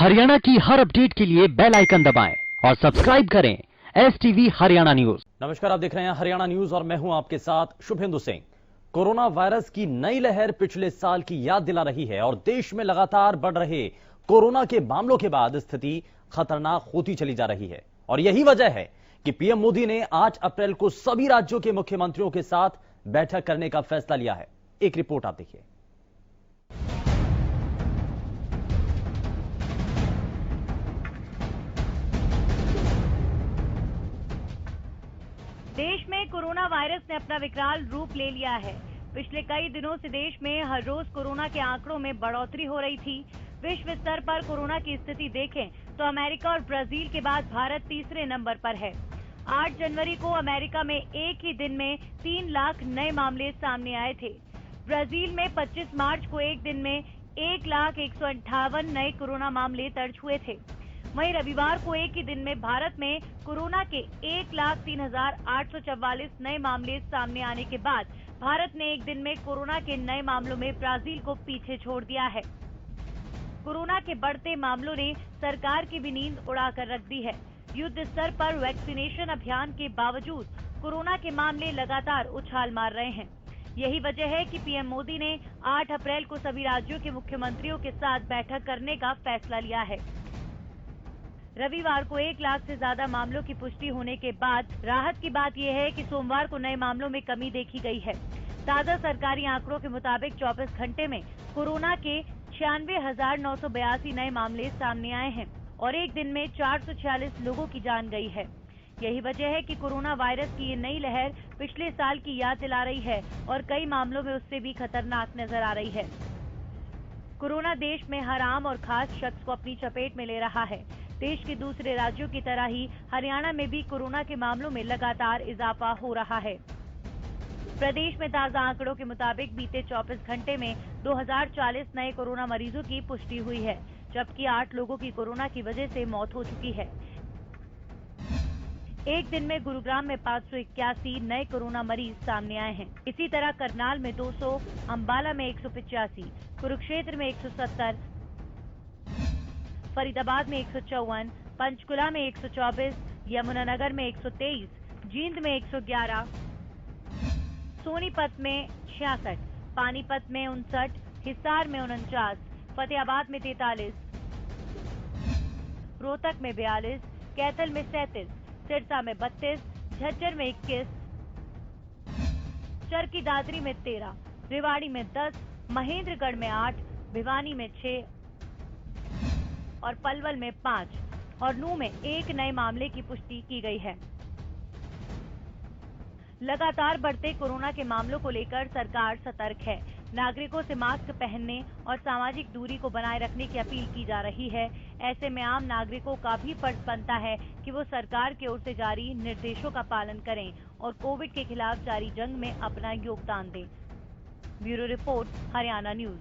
हरियाणा की हर अपडेट के लिए बेल आइकन दबाएं और सब्सक्राइब करें STV हरियाणा न्यूज। नमस्कार, आप देख रहे हैं हरियाणा न्यूज और मैं हूं आपके साथ शुभेंदु सिंह। कोरोना वायरस की नई लहर पिछले साल की याद दिला रही है और देश में लगातार बढ़ रहे कोरोना के मामलों के बाद स्थिति खतरनाक होती चली जा रही है। और यही वजह है कि पीएम मोदी ने 8 अप्रैल को सभी राज्यों के मुख्यमंत्रियों के साथ बैठक करने का फैसला लिया है। एक रिपोर्ट आप देखिए। देश में कोरोना वायरस ने अपना विकराल रूप ले लिया है। पिछले कई दिनों से देश में हर रोज कोरोना के आंकड़ों में बढ़ोतरी हो रही थी। विश्व स्तर पर कोरोना की स्थिति देखें तो अमेरिका और ब्राजील के बाद भारत तीसरे नंबर पर है। 8 जनवरी को अमेरिका में एक ही दिन में 3 लाख नए मामले सामने आए थे। ब्राजील में 25 मार्च को एक दिन में 1,158 नए कोरोना मामले दर्ज हुए थे। वहीं रविवार को एक ही दिन में भारत में कोरोना के 1,03,844 नए मामले सामने आने के बाद भारत ने एक दिन में कोरोना के नए मामलों में ब्राजील को पीछे छोड़ दिया है। कोरोना के बढ़ते मामलों ने सरकार की भी नींद उड़ाकर रख दी है। युद्ध स्तर पर वैक्सीनेशन अभियान के बावजूद कोरोना के मामले लगातार उछाल मार रहे हैं। यही वजह है कि पीएम मोदी ने 8 अप्रैल को सभी राज्यों के मुख्यमंत्रियों के साथ बैठक करने का फैसला लिया है। रविवार को 1 लाख से ज्यादा मामलों की पुष्टि होने के बाद राहत की बात यह है कि सोमवार को नए मामलों में कमी देखी गई है। ताजा सरकारी आंकड़ों के मुताबिक 24 घंटे में कोरोना के 96,982 नए मामले सामने आए हैं और एक दिन में 446 लोगों की जान गई है। यही वजह है कि कोरोना वायरस की ये नई लहर पिछले साल की याद दिला रही है और कई मामलों में उससे भी खतरनाक नजर आ रही है। कोरोना देश में हर आम और खास शख्स को अपनी चपेट में ले रहा है। देश के दूसरे राज्यों की तरह ही हरियाणा में भी कोरोना के मामलों में लगातार इजाफा हो रहा है। प्रदेश में ताजा आंकड़ों के मुताबिक बीते 24 घंटे में 2040 नए कोरोना मरीजों की पुष्टि हुई है, जबकि 8 लोगों की कोरोना की वजह से मौत हो चुकी है। एक दिन में गुरुग्राम में 581 नए कोरोना मरीज सामने आए हैं। इसी तरह करनाल में 200, अंबाला में 185, कुरुक्षेत्र में 170, फरीदाबाद में 154, पंचकुला में 124, यमुनानगर में 123, जींद में 111, सोनीपत में 66, पानीपत में 59, हिसार में 49, फतेहाबाद में 43, रोहतक में 42, कैथल में 37, सिरसा में 32, झज्जर में 21, चरखी दादरी में 13, रेवाड़ी में 10, महेंद्रगढ़ में 8, भिवानी में 6 और पलवल में 5 और नूंह में 1 नए मामले की पुष्टि की गई है। लगातार बढ़ते कोरोना के मामलों को लेकर सरकार सतर्क है। नागरिकों से मास्क पहनने और सामाजिक दूरी को बनाए रखने की अपील की जा रही है। ऐसे में आम नागरिकों का भी फर्ज बनता है कि वो सरकार की ओर से जारी निर्देशों का पालन करें और कोविड के खिलाफ जारी जंग में अपना योगदान दें। Bureau report, Haryana news.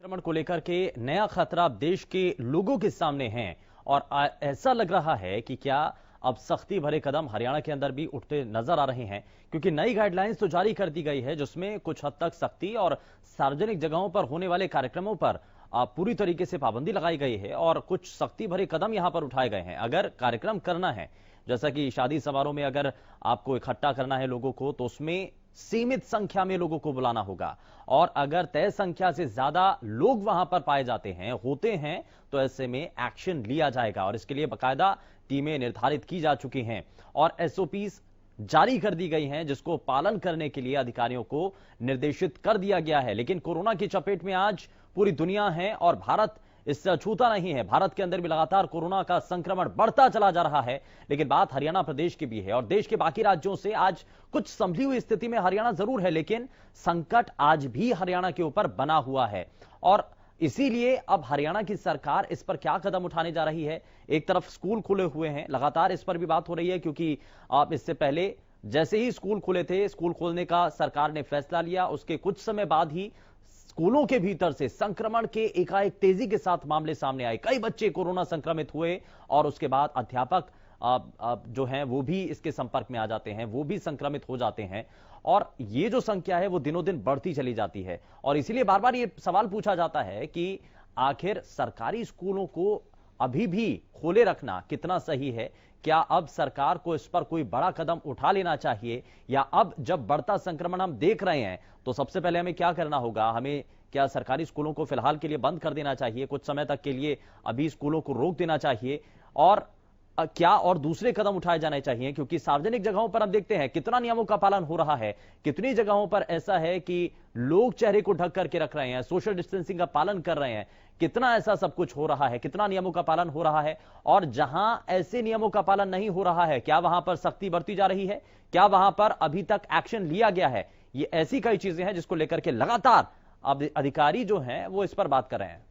संक्रमण को लेकर के नया खतरा देश के लोगों के सामने है और ऐसा लग रहा है कि क्या अब सख्ती भरे कदम हरियाणा के अंदर भी उठते नजर आ रहे हैं, क्योंकि नई गाइडलाइंस तो जारी कर दी गई है जिसमें कुछ हद तक सख्ती और सार्वजनिक जगहों पर होने वाले कार्यक्रमों पर पूरी तरीके से पाबंदी लगाई गई है और कुछ सख्ती भरे कदम यहां पर उठाए गए हैं। अगर कार्यक्रम करना है, जैसा कि शादी समारोह में अगर आपको इकट्ठा करना है लोगों को, तो उसमें सीमित संख्या में लोगों को बुलाना होगा और अगर तय संख्या से ज्यादा लोग वहां पर पाए जाते हैं होते हैं तो ऐसे में एक्शन लिया जाएगा और इसके लिए बाकायदा टीमें निर्धारित की जा चुकी हैं और एसओपीज जारी कर दी गई हैं जिसको पालन करने के लिए अधिकारियों को निर्देशित कर दिया गया है। लेकिन कोरोना की चपेट में आज पूरी दुनिया है और भारत इससे अछूता नहीं है। भारत के अंदर भी लगातार कोरोना का संक्रमण बढ़ता चला जा रहा है, लेकिन बात हरियाणा प्रदेश की भी है और देश के बाकी राज्यों से आज कुछ संभली हुई स्थिति में हरियाणा जरूर है, लेकिन संकट आज भी हरियाणा के ऊपर बना हुआ है और इसीलिए अब हरियाणा की सरकार इस पर क्या कदम उठाने जा रही है। एक तरफ स्कूल खुले हुए हैं, लगातार इस पर भी बात हो रही है, क्योंकि आप इससे पहले जैसे ही स्कूल खुले थे, स्कूल खोलने का सरकार ने फैसला लिया, उसके कुछ समय बाद ही स्कूलों के भीतर से संक्रमण के एकाएक तेजी के साथ मामले सामने आए। कई बच्चे कोरोना संक्रमित हुए और उसके बाद अध्यापक जो हैं वो भी इसके संपर्क में आ जाते हैं, वो भी संक्रमित हो जाते हैं और ये जो संख्या है वो दिनों दिन बढ़ती चली जाती है। और इसीलिए बार बार ये सवाल पूछा जाता है कि आखिर सरकारी स्कूलों को अभी भी खोले रखना कितना सही है? क्या अब सरकार को इस पर कोई बड़ा कदम उठा लेना चाहिए, या अब जब बढ़ता संक्रमण हम देख रहे हैं तो सबसे पहले हमें क्या करना होगा? हमें क्या सरकारी स्कूलों को फिलहाल के लिए बंद कर देना चाहिए, कुछ समय तक के लिए अभी स्कूलों को रोक देना चाहिए, और क्या और दूसरे कदम उठाए जाने चाहिए? क्योंकि सार्वजनिक जगहों पर हम देखते हैं कितना नियमों का पालन हो रहा है, कितनी जगहों पर ऐसा है कि लोग चेहरे को ढक करके रख रहे हैं, सोशल डिस्टेंसिंग का पालन कर रहे हैं, कितना ऐसा सब कुछ हो रहा है, कितना नियमों का पालन हो रहा है। और जहां ऐसे नियमों का पालन नहीं हो रहा है, क्या वहां पर सख्ती बरती जा रही है? क्या वहां पर अभी तक एक्शन लिया गया है? ये ऐसी कई चीजें हैं जिसको लेकर के लगातार अब अधिकारी जो हैं वो इस पर बात कर रहे हैं।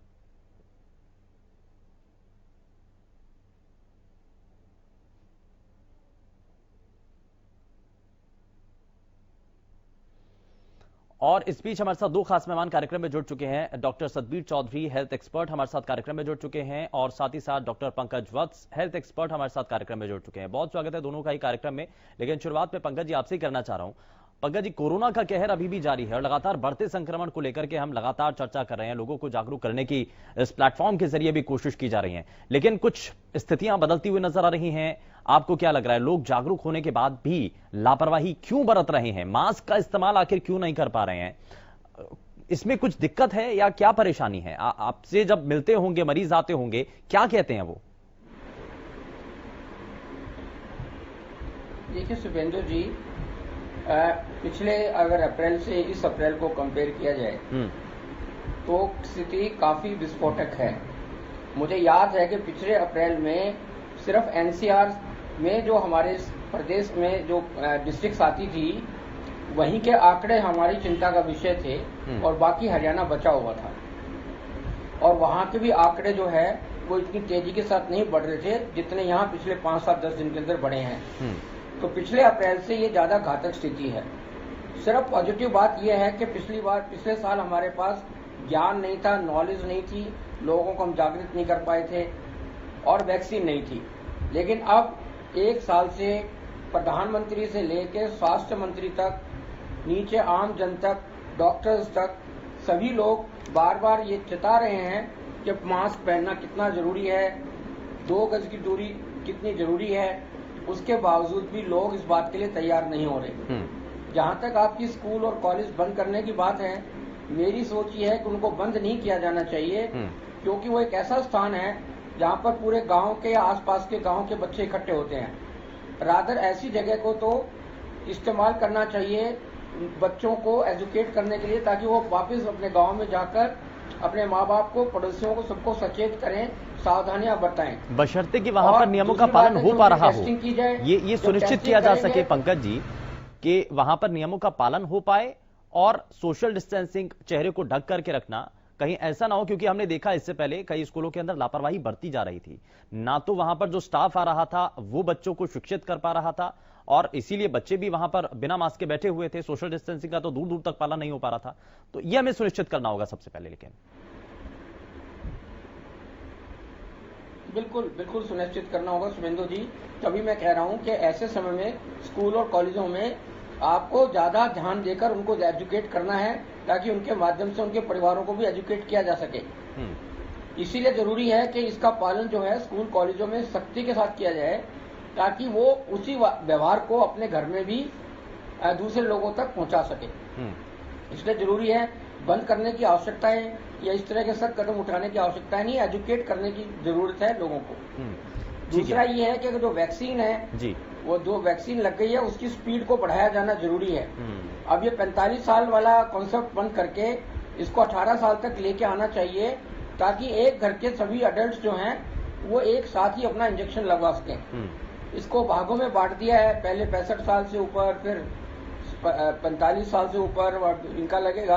और इस बीच हमारे साथ दो खास मेहमान कार्यक्रम में जुड़ चुके हैं। Doctor Satbir Chaudhary, health expert, हमारे साथ कार्यक्रम में जुड़ चुके हैं, और साथ ही साथ डॉक्टर पंकज वत्स, हेल्थ एक्सपर्ट, हमारे साथ कार्यक्रम में जुड़ चुके हैं। बहुत स्वागत है दोनों का ही कार्यक्रम में। लेकिन शुरुआत में पंकज जी आपसे ही करना चाह रहा हूं। पंकज जी, कोरोना का कहर अभी भी जारी है और लगातार बढ़ते संक्रमण को लेकर के हम लगातार चर्चा कर रहे हैं, लोगों को जागरूक करने की इस प्लेटफॉर्म के जरिए भी कोशिश की जा रही है, लेकिन कुछ स्थितियां बदलती हुई नजर आ रही हैं। आपको क्या लग रहा है, लोग जागरूक होने के बाद भी लापरवाही क्यों बरत रहे हैं? मास्क का इस्तेमाल आखिर क्यों नहीं कर पा रहे हैं? इसमें कुछ दिक्कत है या क्या परेशानी है? आपसे जब मिलते होंगे, मरीज आते होंगे, क्या कहते हैं वो? देखिए शुभेंदु जी, पिछले अगर अप्रैल से इस अप्रैल को कंपेयर किया जाए तो स्थिति काफी विस्फोटक है। मुझे याद है कि पिछले अप्रैल में सिर्फ एनसीआर में जो हमारे प्रदेश में जो डिस्ट्रिक्ट आती थी वहीं के आंकड़े हमारी चिंता का विषय थे और बाकी हरियाणा बचा हुआ था, और वहां के भी आंकड़े जो है वो इतनी तेजी के साथ नहीं बढ़ रहे थे जितने यहाँ पिछले 5-7-10 दिन के अंदर बढ़े हैं। तो पिछले अप्रैल से ये ज्यादा घातक स्थिति है। सिर्फ पॉजिटिव बात यह है कि पिछले साल हमारे पास ज्ञान नहीं था, नॉलेज नहीं थी, लोगों को हम जागृत नहीं कर पाए थे और वैक्सीन नहीं थी। लेकिन अब एक साल से प्रधानमंत्री से लेकर स्वास्थ्य मंत्री तक, नीचे आम जन तक, डॉक्टर्स तक, सभी लोग बार बार ये चिता रहे हैं कि मास्क पहनना कितना जरूरी है, 2 गज की दूरी कितनी जरूरी है। उसके बावजूद भी लोग इस बात के लिए तैयार नहीं हो रहे। जहां तक आपकी स्कूल और कॉलेज बंद करने की बात है, मेरी सोच ये है कि उनको बंद नहीं किया जाना चाहिए, क्योंकि वो एक ऐसा स्थान है जहां पर पूरे गांव के या आसपास के गांव के बच्चे इकट्ठे होते हैं। रादर ऐसी जगह को तो इस्तेमाल करना चाहिए बच्चों को एजुकेट करने के लिए, ताकि वो वापस अपने गांव में जाकर अपने माँ बाप को, पड़ोसियों को, सबको सचेत करें, सावधानियां बरताएं, बशर्ते कि वहां पर नियमों का पालन हो पा रहा हो। की जाए, ये सुनिश्चित किया जा सके पंकज जी कि वहां पर नियमों का पालन हो पाए और सोशल डिस्टेंसिंग, चेहरे को ढक करके रखना, कहीं ऐसा ना हो, क्योंकि हमने देखा इससे पहले कई स्कूलों के अंदर लापरवाही बढ़ती जा रही थी। ना तो वहां पर जो स्टाफ आ रहा था वो बच्चों को शिक्षित कर पा रहा था, और इसीलिए बच्चे भी वहां पर बिना मास्क के बैठे हुए थे। सोशल डिस्टेंसिंग का तो दूर दूर तक पालन नहीं हो पा रहा था। तो यह हमें सुनिश्चित करना होगा सबसे पहले। लेकिन बिल्कुल सुनिश्चित करना होगा शुभेंदु जी। तभी मैं कह रहा हूं कि ऐसे समय में स्कूल और कॉलेजों में आपको ज्यादा ध्यान देकर उनको एजुकेट करना है, ताकि उनके माध्यम से उनके परिवारों को भी एजुकेट किया जा सके। इसीलिए जरूरी है कि इसका पालन जो है स्कूल कॉलेजों में सख्ती के साथ किया जाए, ताकि वो उसी व्यवहार को अपने घर में भी दूसरे लोगों तक पहुंचा सके। इसलिए जरूरी है, बंद करने की आवश्यकता है या इस तरह के सख्त कदम उठाने की आवश्यकता नहीं, एजुकेट करने की जरूरत है लोगों को। दूसरा ये है कि जो वैक्सीन है जी, वो जो वैक्सीन लग गई है उसकी स्पीड को बढ़ाया जाना जरूरी है। अब ये 45 साल वाला कॉन्सेप्ट बंद करके इसको 18 साल तक लेके आना चाहिए, ताकि एक घर के सभी अडल्ट जो हैं वो एक साथ ही अपना इंजेक्शन लगवा सकें। इसको भागों में बांट दिया है, पहले 65 साल से ऊपर, फिर 45 साल से ऊपर इनका लगेगा।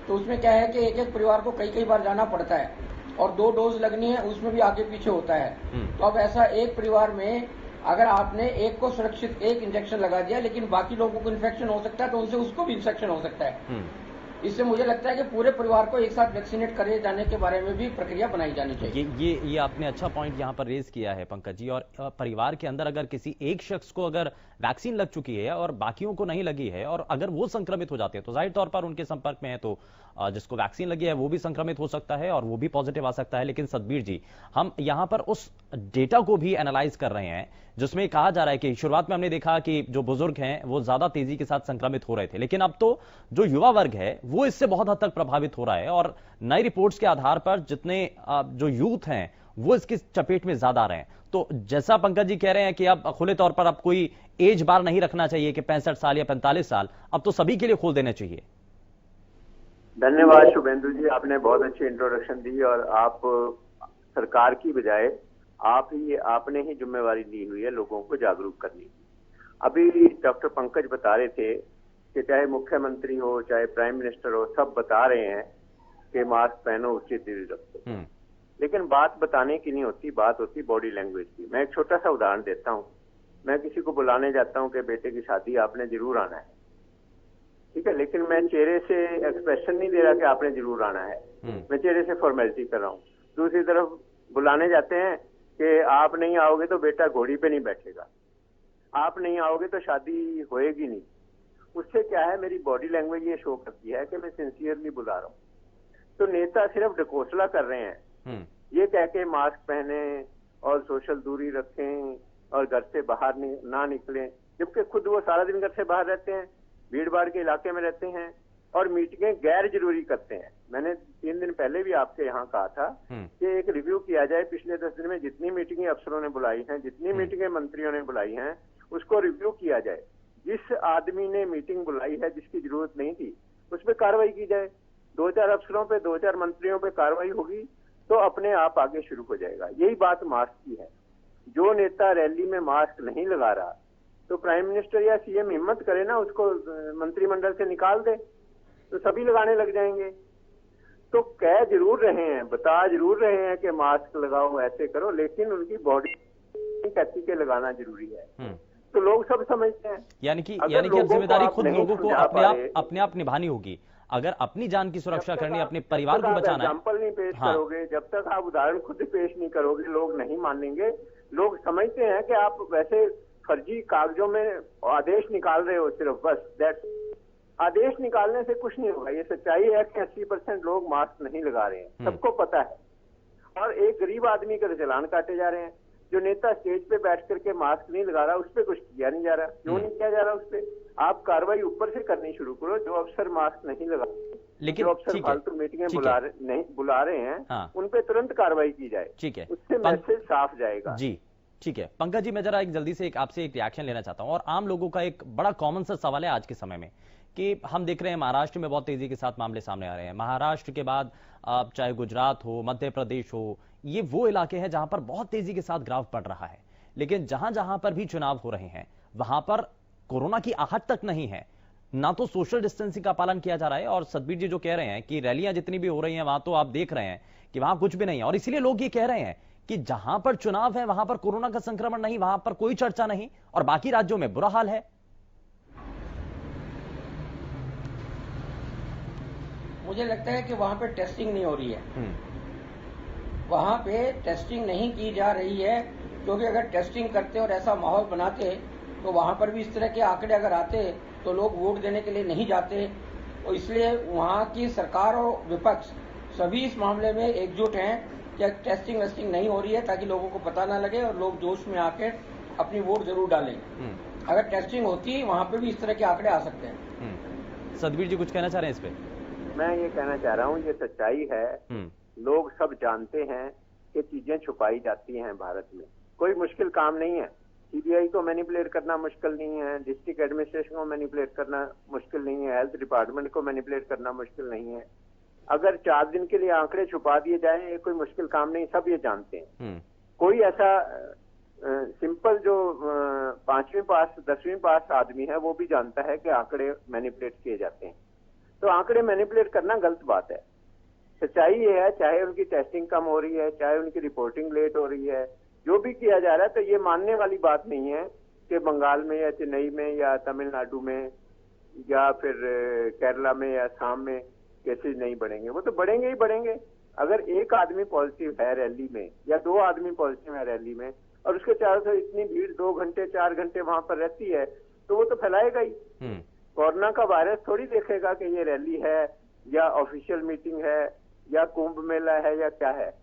तो उसमें क्या है कि एक एक परिवार को कई बार जाना पड़ता है, और 2 डोज लगनी है उसमें भी आगे पीछे होता है। तो अब ऐसा एक परिवार में अगर आपने एक को सुरक्षित एक इंजेक्शन लगा दिया, लेकिन बाकी लोगों को इन्फेक्शन हो सकता है, तो उनसे उसको भी इन्फेक्शन हो सकता है। इससे मुझे लगता है कि पूरे परिवार को एक साथ वैक्सीनेट करे जाने के बारे में भी प्रक्रिया बनाई जानी चाहिए। ये आपने अच्छा पॉइंट यहां पर रेज किया है पंकज जी। और परिवार के अंदर अगर किसी एक शख्स को अगर वैक्सीन लग चुकी है और बाकियों को नहीं लगी है और अगर वो संक्रमित हो जाते हैं तो जाहिर तौर पर उनके संपर्क में है तो जिसको वैक्सीन लगी है वो भी संक्रमित हो सकता है और वो भी पॉजिटिव आ सकता है। लेकिन सतबीर जी, हम यहां पर उस डेटा को भी एनालाइज कर रहे हैं जिसमें कहा जा रहा है कि शुरुआत में हमने देखा कि जो बुजुर्ग हैं वो ज्यादा तेजी के साथ संक्रमित हो रहे थे, लेकिन अब तो जो युवा वर्ग है वो इससे बहुत हद तक प्रभावित हो रहा है और नई रिपोर्ट्स के आधार पर जितने जो यूथ हैं वो इसकी चपेट में ज्यादा आ रहे हैं। तो जैसा पंकज जी कह रहे हैं कि अब खुले तौर पर अब कोई एज बार नहीं रखना चाहिए कि 65 साल या 45 साल, अब तो सभी के लिए खोल देना चाहिए। धन्यवाद शुभेंदु जी, आपने बहुत अच्छी इंट्रोडक्शन दी और आप सरकार की बजाय आपने ही जिम्मेवारी ली हुई है लोगों को जागरूक करने की। अभी डॉक्टर पंकज बता रहे थे कि चाहे मुख्यमंत्री हो चाहे प्राइम मिनिस्टर हो, सब बता रहे हैं कि मास्क पहनो, उचित दूरी रखो, लेकिन बात बताने की नहीं होती, बात होती बॉडी लैंग्वेज की। मैं एक छोटा सा उदाहरण देता हूँ। मैं किसी को बुलाने जाता हूँ कि बेटे की शादी आपने जरूर आना है, ठीक है, लेकिन मैं चेहरे से एक्सप्रेशन नहीं दे रहा कि आपने जरूर आना है, मैं चेहरे से फॉर्मेलिटी कर रहा हूँ। दूसरी तरफ बुलाने जाते हैं कि आप नहीं आओगे तो बेटा घोड़ी पे नहीं बैठेगा, आप नहीं आओगे तो शादी होएगी नहीं। उससे क्या है, मेरी बॉडी लैंग्वेज ये शो करती है कि मैं सिंसियरली बुला रहा हूँ। तो नेता सिर्फ ढकोसला कर रहे हैं, ये कह के मास्क पहने और सोशल दूरी रखें और घर से बाहर ना निकलें, जबकि खुद वो सारा दिन घर से बाहर रहते हैं, भीड़ भाड़ के इलाके में रहते हैं और मीटिंगें गैर जरूरी करते हैं। मैंने 3 दिन पहले भी आपके यहाँ कहा था कि एक रिव्यू किया जाए पिछले 10 दिन में जितनी मीटिंगें अफसरों ने बुलाई हैं, जितनी मीटिंगें मंत्रियों ने बुलाई हैं, उसको रिव्यू किया जाए। जिस आदमी ने मीटिंग बुलाई है जिसकी जरूरत नहीं थी, उस पर कार्रवाई की जाए। 2-4 अफसरों पे 2-4 मंत्रियों पे कार्रवाई होगी तो अपने आप आगे शुरू हो जाएगा। यही बात मास्क की है। जो नेता रैली में मास्क नहीं लगा रहा तो प्राइम मिनिस्टर या सीएम हिम्मत करे ना, उसको मंत्रिमंडल से निकाल दे तो सभी लगाने लग जाएंगे। तो कह जरूर रहे हैं, बता जरूर रहे हैं कि मास्क लगाओ, ऐसे करो, लेकिन उनकी बॉडी कहती के लगाना जरूरी है। तो लोग सब समझते हैं। यानी कि अब जिम्मेदारी खुद लोगों को अपने आप निभानी होगी। अगर अपनी जान की सुरक्षा करनी, अपने परिवार को बचाना है। एग्जाम्पल नहीं पेश करोगे, जब तक आप उदाहरण खुद पेश नहीं करोगे, लोग नहीं मानेंगे। लोग समझते हैं कि आप वैसे फर्जी कागजों में आदेश निकाल रहे हो सिर्फ, बस आदेश निकालने से कुछ नहीं होगा। ये सच्चाई है कि 80% लोग मास्क नहीं लगा रहे हैं, सबको पता है, और एक गरीब आदमी के चालान काटे जा रहे हैं। जो नेता स्टेज पे बैठ करके मास्क नहीं लगा रहा, उस पर कुछ किया नहीं जा रहा। क्यों नहीं किया जा रहा उस पर? आप कार्रवाई ऊपर से करनी शुरू करो। जो अफसर मास्क नहीं लगा, लेकिन जो अफसर फालतू मीटिंगें बुला रहे हैं, हाँ, उन पे तुरंत कार्रवाई की जाए। ठीक है, उससे मैसेज साफ जाएगा। जी ठीक है। पंकज जी, मैं जरा एक जल्दी से आपसे एक रिएक्शन लेना चाहता हूं। और आम लोगों का एक बड़ा कॉमन सा सवाल है आज के समय में कि हम देख रहे हैं महाराष्ट्र में बहुत तेजी के साथ मामले सामने आ रहे हैं। महाराष्ट्र के बाद चाहे गुजरात हो, मध्य प्रदेश हो, ये वो इलाके हैं जहां पर बहुत तेजी के साथ ग्राफ बढ़ रहा है। लेकिन जहां जहां पर भी चुनाव हो रहे हैं वहां पर कोरोना की आहट तक नहीं है, ना तो सोशल डिस्टेंसिंग का पालन किया जा रहा है। और सतबीर जी जो कह रहे हैं कि रैलियां जितनी भी हो रही हैं वहां तो आप देख रहे हैं कि वहां कुछ भी नहीं है। और इसलिए लोग ये कह रहे हैं कि जहां पर चुनाव है वहां पर कोरोना का संक्रमण नहीं, वहां पर कोई चर्चा नहीं, और बाकी राज्यों में बुरा हाल है। मुझे लगता है कि वहां पे टेस्टिंग नहीं हो रही है। वहां पे टेस्टिंग नहीं की जा रही है, क्योंकि अगर टेस्टिंग करते और ऐसा माहौल बनाते तो वहां पर भी इस तरह के आंकड़े अगर आते तो लोग वोट देने के लिए नहीं जाते। और इसलिए वहां की सरकार और विपक्ष सभी इस मामले में एकजुट हैं कि टेस्टिंग वेस्टिंग नहीं हो रही है, ताकि लोगों को पता ना लगे और लोग जोश में आके अपनी वोट जरूर डालें। अगर टेस्टिंग होती वहां पर भी इस तरह के आंकड़े आ सकते हैं। सतबीर जी कुछ कहना चाह रहे हैं इस पे? मैं ये कहना चाह रहा हूँ, ये सच्चाई है। लोग सब जानते हैं कि चीजें छुपाई जाती हैं भारत में। कोई मुश्किल काम नहीं है। सीबीआई को मैनिपुलेट करना मुश्किल नहीं है, डिस्ट्रिक्ट एडमिनिस्ट्रेशन को मैनिपुलेट करना मुश्किल नहीं है, हेल्थ डिपार्टमेंट को मैनिपुलेट करना मुश्किल नहीं है। अगर 4 दिन के लिए आंकड़े छुपा दिए जाएं, ये कोई मुश्किल काम नहीं, सब ये जानते हैं। कोई ऐसा सिंपल जो 5वीं पास 10वीं पास आदमी है वो भी जानता है कि आंकड़े मैनिपुलेट किए जाते हैं। तो आंकड़े मैनिपुलेट करना गलत बात है। सच्चाई ये है, चाहे उनकी टेस्टिंग कम हो रही है, चाहे उनकी रिपोर्टिंग लेट हो रही है, जो भी किया जा रहा है, तो ये मानने वाली बात नहीं है कि बंगाल में या चेन्नई में या तमिलनाडु में या फिर केरला में या असम में केसेस नहीं बढ़ेंगे, वो तो बढ़ेंगे ही बढ़ेंगे। अगर एक आदमी पॉजिटिव है रैली में या 2 आदमी पॉजिटिव है रैली में और उसके चारों तरफ इतनी भीड़ 2 घंटे 4 घंटे वहां पर रहती है, तो वो तो फैलाएगा ही। कोरोना का वायरस थोड़ी देखेगा कि ये रैली है या ऑफिशियल मीटिंग है या कुंभ मेला है या क्या है,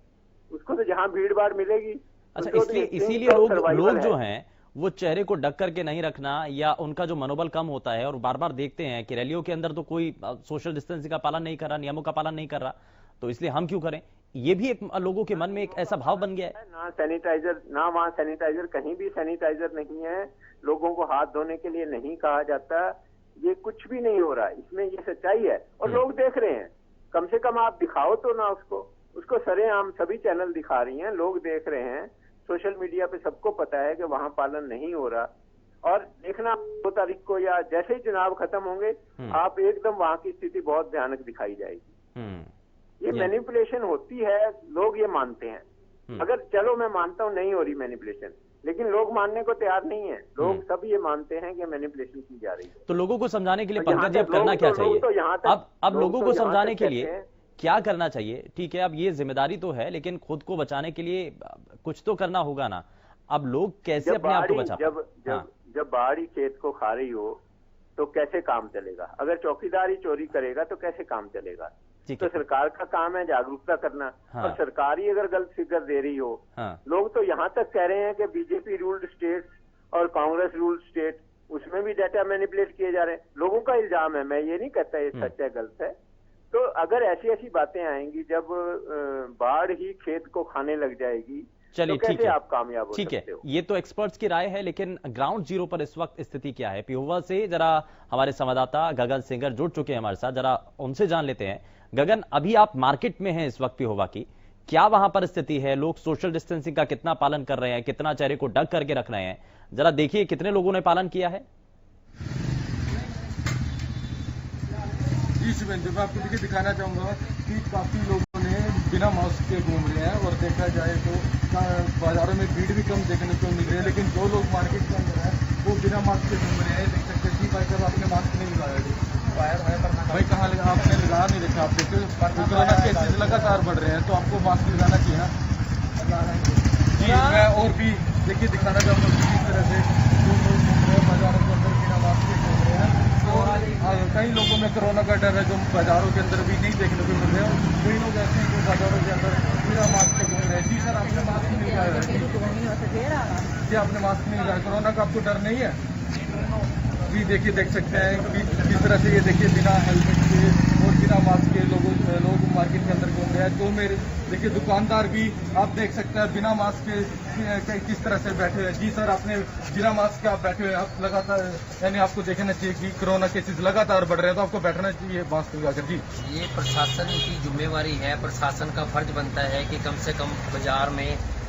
उसको तो जहां भीड़ भाड़ मिलेगी। अच्छा, इसीलिए लोग जो हैं वो चेहरे को ढक करके नहीं रखना या उनका जो मनोबल कम होता है और बार बार देखते हैं कि रैलियों के अंदर तो कोई सोशल डिस्टेंसिंग का पालन नहीं कर रहा, नियमों का पालन नहीं कर रहा, तो इसलिए हम क्यों करें, ये भी एक लोगों के मन में एक ऐसा भाव बन गया है। ना सैनिटाइजर, ना वहाँ सैनिटाइजर, कहीं भी सैनिटाइजर नहीं है, लोगों को हाथ धोने के लिए नहीं कहा जाता, ये कुछ भी नहीं हो रहा, इसमें ये सच्चाई है और लोग देख रहे हैं। कम से कम आप दिखाओ तो ना उसको सरेआम सभी चैनल दिखा रही हैं, लोग देख रहे हैं, सोशल मीडिया पे सबको पता है कि वहां पालन नहीं हो रहा। और देखना 2 तारीख को या जैसे ही चुनाव खत्म होंगे, आप एकदम वहां की स्थिति बहुत भयानक दिखाई जाएगी। ये मैनिपुलेशन होती है, लोग ये मानते हैं। अगर चलो मैं मानता हूँ नहीं हो रही मैनिपुलेशन, लेकिन लोग मानने को तैयार नहीं है। लोग सब ये मानते हैं कि मैनिपुलेशन की जा रही है। तो लोगों को समझाने के लिए पंकज जी अब करना क्या चाहिए? अब लोगों को समझाने के लिए क्या करना चाहिए? ठीक है, अब ये जिम्मेदारी तो है, लेकिन खुद को बचाने के लिए कुछ तो करना होगा ना। अब लोग कैसे अपने आप को बचा? जब बाढ़ ही खेत को खा रही हो तो कैसे काम चलेगा? अगर चौकीदार ही चोरी करेगा तो कैसे काम चलेगा? तो सरकार का काम है जागरूकता करना। और सरकार ही अगर गलत फिगर दे रही हो, लोग तो यहाँ तक कह रहे हैं कि बीजेपी रूल्ड स्टेट और कांग्रेस रूल्ड स्टेट, उसमें भी डाटा मैनिपुलेट किए जा रहे हैं। लोगों का इल्जाम है, मैं ये नहीं कहता ये सच है गलत है। तो अगर ऐसी ऐसी बातें आएंगी, जब बाढ़ ही खेत को खाने लग जाएगी, चलिए तो कैसे आप कामयाब हो ठीक सकते है, हो? ये तो एक्सपर्ट्स की राय है, लेकिन ग्राउंड जीरो पर इस वक्त स्थिति क्या है? पिहोवा से जरा हमारे संवाददाता गगन सिंगर जुड़ चुके हैं हमारे साथ, जरा उनसे जान लेते हैं। गगन, अभी आप मार्केट में हैं इस वक्त पिहोवा की, क्या वहां पर स्थिति है? लोग सोशल डिस्टेंसिंग का कितना पालन कर रहे हैं, कितना चेहरे को ढक करके रख रहे हैं? जरा देखिए कितने लोगों ने पालन किया है। जी मैं आपको देखिए दिखाना चाहूंगा कि काफी लोगों ने बिना मास्क के घूम रहे हैं और देखा जाए तो बाजारों में भीड़ भी कम देखने को मिल रही है, लेकिन जो लोग मार्केट के अंदर है वो बिना मास्क के घूम रहे हैं। देख सकते हैं भाई साहब आपने मास्क नहीं लगाया भाई, कहाँ लगा? आपने लगा नहीं देखा? आप देखिए कोरोना केसेस लगातार बढ़ रहे हैं, तो आपको मास्क लगाना चाहिए ना जी। मैं और भी देखिए दिखाना चाहूँगा किस तरह से जो लोग घूम रहे हैं बाजारों के अंदर बिना मास्क के घूम रहे हैं। और कई लोगों में कोरोना का डर है जो बाजारों के अंदर भी नहीं देखने को मिल रहे हैं। कई लोग ऐसे हैं जो बाजारों के अंदर बिना मास्क के घूम रहे हैं। जी सर, आपने मास्क नहीं लगाया जी, आपने मास्क नहीं लगाया, कोरोना का आपको डर नहीं है जी? देखिए देख सकते हैं कि किस तरह से ये देखिए बिना हेलमेट के और बिना मास्क के लोग मार्केट के अंदर घूम रहे हैं। तो मेरे देखिए दुकानदार भी आप देख सकते हैं बिना मास्क के किस तरह से बैठे हुए हैं। जी सर, आपने बिना मास्क के आप बैठे हुए हैं, आप लगातार यानी आपको देखना चाहिए कि कोरोना केसेस लगातार बढ़ रहे हैं, तो आपको बैठना चाहिए मास्क लगाकर। जी, ये प्रशासन की जिम्मेवारी है, प्रशासन का फर्ज बनता है कि कम से कम बाजार में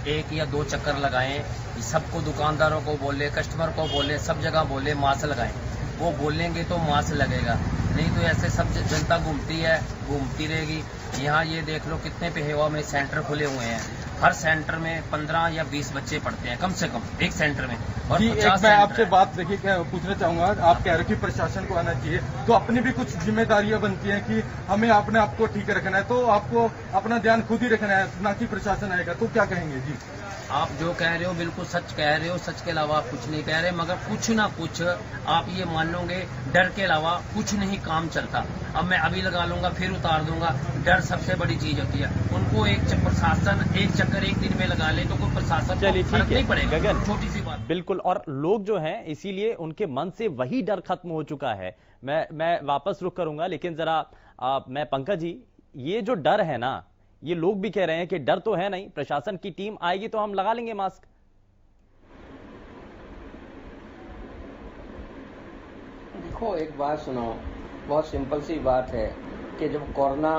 1 या 2 चक्कर लगाएं, सबको दुकानदारों को बोले, कस्टमर को बोले, सब जगह बोले मास्क लगाएं। वो बोलेंगे तो मास्क लगेगा, नहीं तो ऐसे सब जनता घूमती है, घूमती रहेगी। यहाँ ये देख लो कितने पिहोवा में सेंटर खुले हुए हैं, हर सेंटर में 15 या 20 बच्चे पढ़ते हैं कम से कम एक सेंटर में। और जी, मैं आपसे बात देखिए क्या पूछना चाहूंगा, आप कह रहे हो कि प्रशासन को आना चाहिए, तो अपनी भी कुछ जिम्मेदारियां बनती हैं कि हमें अपने आप को ठीक रखना है, तो आपको अपना ध्यान खुद ही रखना है, ना कि प्रशासन आएगा। तो क्या कहेंगे? जी, आप जो कह रहे हो बिल्कुल सच कह रहे हो, सच के अलावा आप कुछ नहीं कह रहे, मगर कुछ ना कुछ आप ये मान लोगे, डर के अलावा कुछ नहीं काम चलता। अब मैं अभी लगा लूंगा फिर उतार दूंगा, डर सबसे बड़ी चीज होती है। उनको प्रशासन एक चक्कर एक दिन में लगा ले तो कोई प्रशासन को फर्क नहीं पड़ेगा, छोटी सी बात। बिल्कुल, और लोग जो हैं इसीलिए उनके मन से वही डर खत्म हो चुका है। मैं वापस रुख करूंगा, लेकिन जरा मैं पंकज जी, ये जो डर है ना, ये लोग भी कह रहे हैं कि डर तो है नहीं, प्रशासन की टीम आएगी तो हम लगा लेंगे मास्क। देखो एक बात सुनो, बहुत सिंपल सी बात है कि जब कोरोना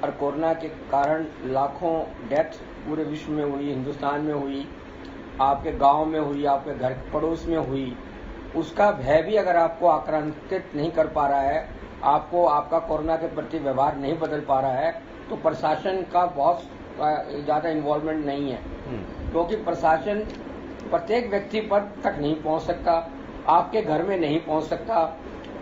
और कोरोना के कारण लाखों डेथ पूरे विश्व में हुई, हिंदुस्तान में हुई, आपके गांव में हुई, आपके घर पड़ोस में हुई, उसका भय भी अगर आपको आक्रांतित नहीं कर पा रहा है, आपको आपका कोरोना के प्रति व्यवहार नहीं बदल पा रहा है, तो प्रशासन का बहुत ज़्यादा इन्वॉल्वमेंट नहीं है, क्योंकि प्रशासन प्रत्येक व्यक्ति पर तक नहीं पहुंच सकता, आपके घर में नहीं पहुंच सकता,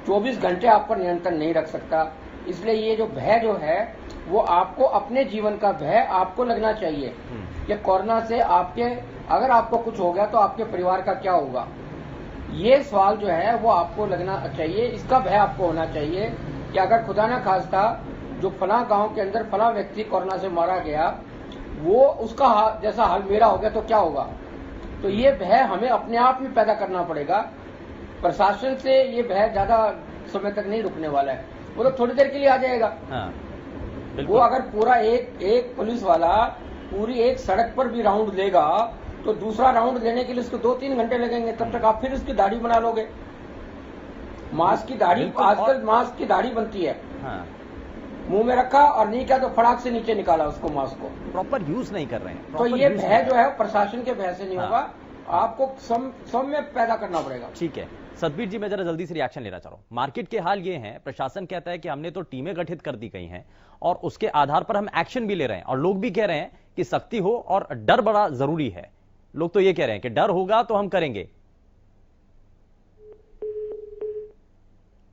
24 घंटे आप पर नियंत्रण नहीं रख सकता। इसलिए ये जो भय जो है वो आपको अपने जीवन का भय आपको लगना चाहिए कि कोरोना से अगर आपको कुछ हो गया तो आपके परिवार का क्या होगा। ये सवाल जो है वो आपको लगना चाहिए, इसका भय आपको होना चाहिए कि अगर खुदा ना खास्ता जो फला गांव के अंदर फला व्यक्ति कोरोना से मारा गया वो उसका जैसा हाल मेरा हो गया तो क्या होगा। तो ये भय हमें अपने आप ही पैदा करना पड़ेगा। प्रशासन से ये भय ज्यादा समय तक नहीं रुकने वाला है, वो तो थोड़ी देर के लिए आ जाएगा। वो अगर पूरा एक पुलिस वाला पूरी एक सड़क पर भी राउंड लेगा तो दूसरा राउंड लेने के लिए उसको 2-3 घंटे लगेंगे, तब तक आप फिर उसकी दाढ़ी बना लोगे। मास्क की दाढ़ी, आजकल मास्क की दाढ़ी बनती है, मुंह में रखा और नहीं किया तो फटाक से नीचे निकाला उसको, मास्क को प्रॉपर यूज नहीं कर रहे हैं। तो ये भय जो है प्रशासन के भय से नहीं होगा, आपको सब में पैदा करना पड़ेगा। ठीक है सतबीर जी, मैं जरा जल्दी से रिएक्शन लेना चाह रहा हूं। मार्केट के हाल ये हैं, प्रशासन कहता है कि हमने तो टीमें गठित कर दी गई हैं और उसके आधार पर हम एक्शन भी ले रहे हैं, और लोग भी कह रहे हैं कि सख्ती हो और डर बड़ा जरूरी है। लोग तो ये कह रहे हैं कि डर होगा तो हम करेंगे।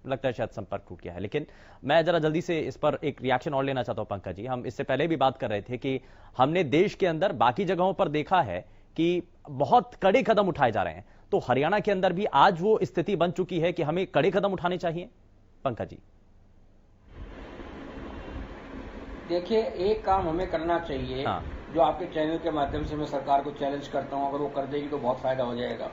लगता है शायद संपर्क टूट गया है, लेकिन मैं जरा जल्दी से इस पर एक रिएक्शन और लेना चाहता हूं। पंकज जी, हम इससे पहले भी बात कर रहे थे कि हमने देश के अंदर बाकी जगहों पर देखा है कि बहुत कड़े कदम उठाए जा रहे हैं, तो हरियाणा के अंदर भी आज वो स्थिति बन चुकी है कि हमें कड़े कदम उठाने चाहिए। पंकज जी देखिए, एक काम हमें करना चाहिए, जो आपके चैनल के माध्यम से मैं सरकार को चैलेंज करता हूं, अगर वो कर देगी तो बहुत फायदा हो जाएगा।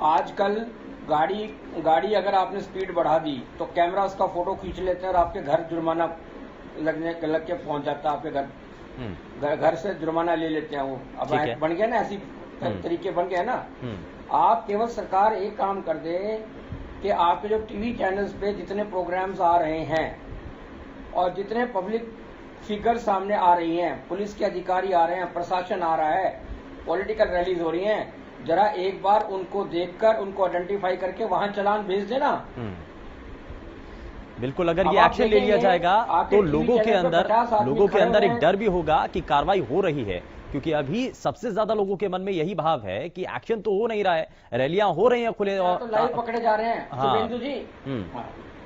आजकल गाड़ी अगर आपने स्पीड बढ़ा दी तो कैमरा उसका फोटो खींच लेते हैं और आपके घर जुर्माना लग के पहुंच जाता है। आपके घर से जुर्माना ले लेते हैं। वो अब बन गया ना, ऐसी तरीके बन गए ना। आप केवल सरकार एक काम कर दे कि आपके जो टीवी चैनल्स पे जितने प्रोग्राम्स आ रहे हैं और जितने पब्लिक फिगर सामने आ रही हैं, पुलिस के अधिकारी आ रहे हैं, प्रशासन आ रहा है, पॉलिटिकल रैलीज हो रही हैं, जरा एक बार उनको देखकर उनको आइडेंटिफाई करके वहां चालान भेज देना। बिल्कुल, अगर ये एक्शन ले लिया जाएगा तो लोगों के अंदर एक डर भी होगा कि कार्रवाई हो रही है, क्योंकि अभी सबसे ज्यादा लोगों के मन में यही भाव है कि एक्शन तो हो नहीं रहा है, रैलियां हो रही हैं खुले और तो लाइव पकड़े जा रहे हैं। शुभेंदु जी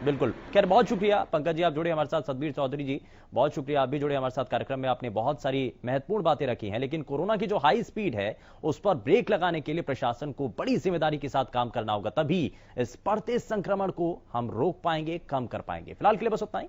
बिल्कुल। खैर, बहुत शुक्रिया पंकज जी, आप जुड़े हमारे साथ। सतबीर चौधरी जी, बहुत शुक्रिया, आप भी जुड़े हमारे साथ कार्यक्रम में। आपने बहुत सारी महत्वपूर्ण बातें रखी हैं, लेकिन कोरोना की जो हाई स्पीड है उस पर ब्रेक लगाने के लिए प्रशासन को बड़ी जिम्मेदारी के साथ काम करना होगा, तभी इस बढ़ते संक्रमण को हम रोक पाएंगे, कम कर पाएंगे। फिलहाल के लिए बस उतना ही।